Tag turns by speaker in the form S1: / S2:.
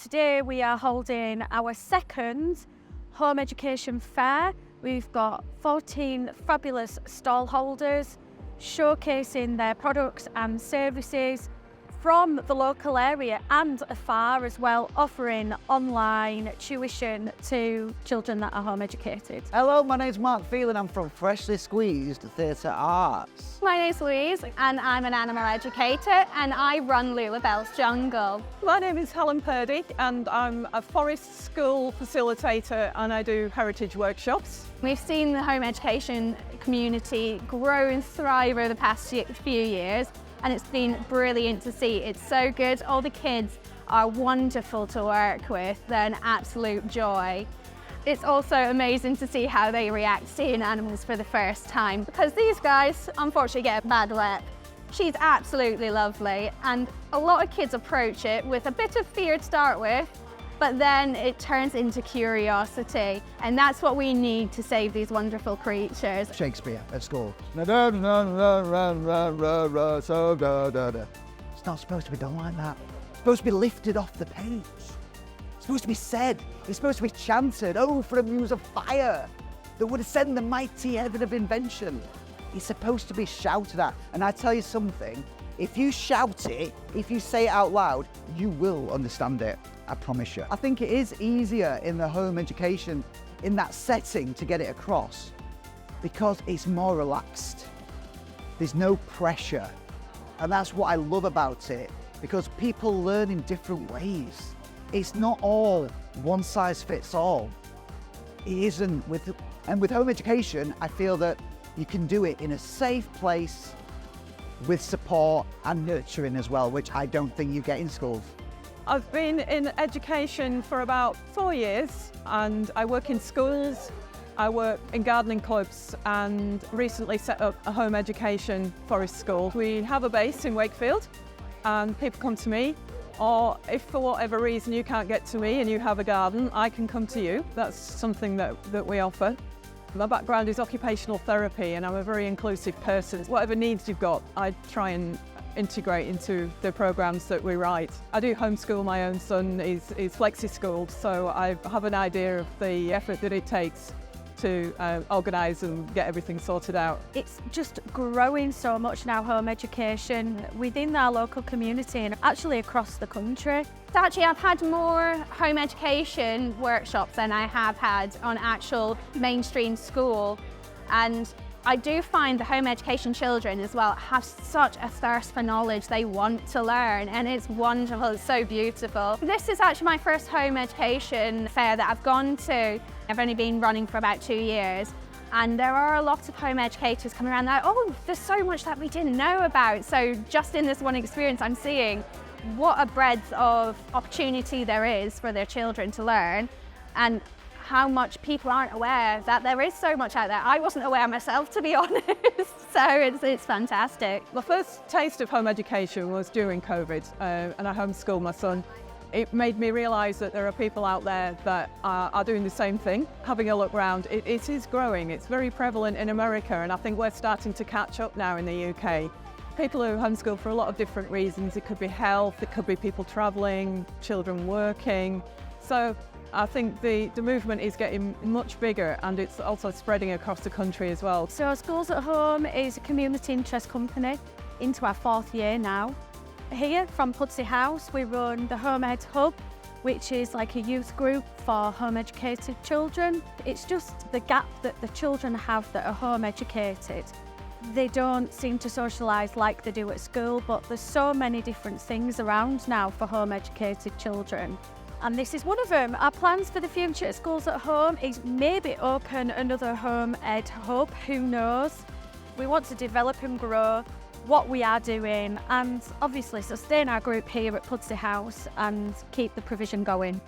S1: Today we are holding our second home education fair. We've got 14 fabulous stallholders showcasing their products and services from the local area and afar as well, offering online tuition to children that are home educated.
S2: Hello, my name's Phelan. I'm from Freshly Squeezed Theatre Arts.
S3: My name's Louise and I'm an animal educator and I run Loulabelle's Jungle.
S4: My name is Helen Purdy and I'm a forest school facilitator and I do heritage workshops.
S3: We've seen the home education community grow and thrive over the past few years, and it's been brilliant to see. It's so good. All the kids are wonderful to work with. They're an absolute joy. It's also amazing to see how they react to seeing animals for the first time, because these guys unfortunately get a bad rep. She's absolutely lovely, and a lot of kids approach it with a bit of fear to start with, but then it turns into curiosity, and that's what we need to save these wonderful creatures.
S2: Shakespeare at school. It's not supposed to be done like that. It's supposed to be lifted off the page. It's supposed to be said. It's supposed to be chanted. Oh, for a muse of fire that would ascend the mighty heaven of invention. It's supposed to be shouted at. And I tell you something, if you shout it, if you say it out loud, you will understand it. I promise you. I think it is easier in the home education, in that setting, to get it across because it's more relaxed. There's no pressure. And that's what I love about it, because people learn in different ways. It's not all one size fits all. It isn't. And with home education, I feel that you can do it in a safe place with support and nurturing as well, which I don't think you get in schools.
S4: I've been in education for about 4 years and I work in schools, I work in gardening clubs and recently set up a home education forest school. We have a base in Wakefield and people come to me, or if for whatever reason you can't get to me and you have a garden, I can come to you. That's something that we offer. My background is occupational therapy and I'm a very inclusive person. Whatever needs you've got, I try and integrate into the programs that we write. I do homeschool my own son. He's flexi-schooled, so I have an idea of the effort that it takes to organise and get everything sorted out.
S1: It's just growing so much now, home education, within our local community and actually across the country.
S3: So actually, I've had more home education workshops than I have had on actual mainstream school, and I do find the home education children as well have such a thirst for knowledge. They want to learn and it's wonderful, it's so beautiful. This is actually my first home education fair that I've gone to. I've only been running for about 2 years and there are a lot of home educators coming around like, oh, there's so much that we didn't know about. So just in this one experience, I'm seeing what a breadth of opportunity there is for their children to learn, and how much people aren't aware that there is so much out there. I wasn't aware myself, to be honest, so it's fantastic.
S4: My first taste of home education was during COVID and I homeschooled my son. It made me realise that there are people out there that are doing the same thing. Having a look around, it is growing. It's very prevalent in America and I think we're starting to catch up now in the UK. People who homeschool for a lot of different reasons. It could be health, it could be people travelling, children working. So I think the movement is getting much bigger and it's also spreading across the country as well.
S1: So Schoolz at Home is a community interest company into our 4th year now. Here from Pudsey House we run the Home Ed Hub, which is like a youth group for home educated children. It's just the gap that the children have that are home educated. They don't seem to socialise like they do at school, but there's so many different things around now for home educated children. And this is one of them. Our plans for the future at Schoolz at Home is maybe open another home ed hub, who knows. We want to develop and grow what we are doing and obviously sustain our group here at Pudsey House and keep the provision going.